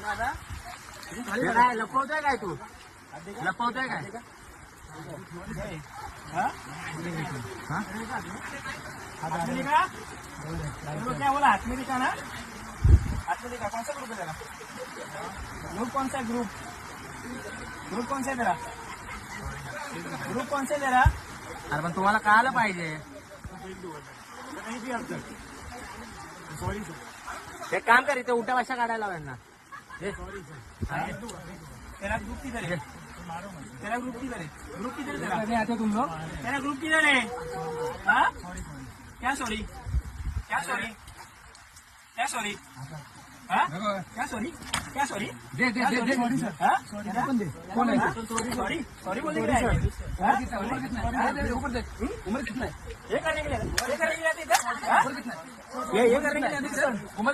काय लपवतोय काय तू लपवतोय काय क्या बोला हाथ में दिखा ना हाथ में दिखा कौन सा ग्रुप है तेरा ग्रुप कौन सा ग्रुप ग्रुप कौन सा है तेरा ग्रुप कौन सा है तेरा अरे पण तुम्हाला कळायला पाहिजे एक काम कर इथे उठा भाषा काढायला यांना तेरा ग्रुप किधर है तेरा ग्रुप किधर है ग्रुप किधर है तेरा आते तुम लोग तेरा ग्रुप किधर है हाँ क्या सॉरी क्या सॉरी क्या सॉरी हाँ क्या सॉरी क्या सॉरी दे दे दे दे हाँ कौन है सॉरी सॉरी बोल रहा है ऊपर देख उम्र कितना है ये करने के लिए ये करने के लिए उम्र कितना है ये करने के लिए उम्र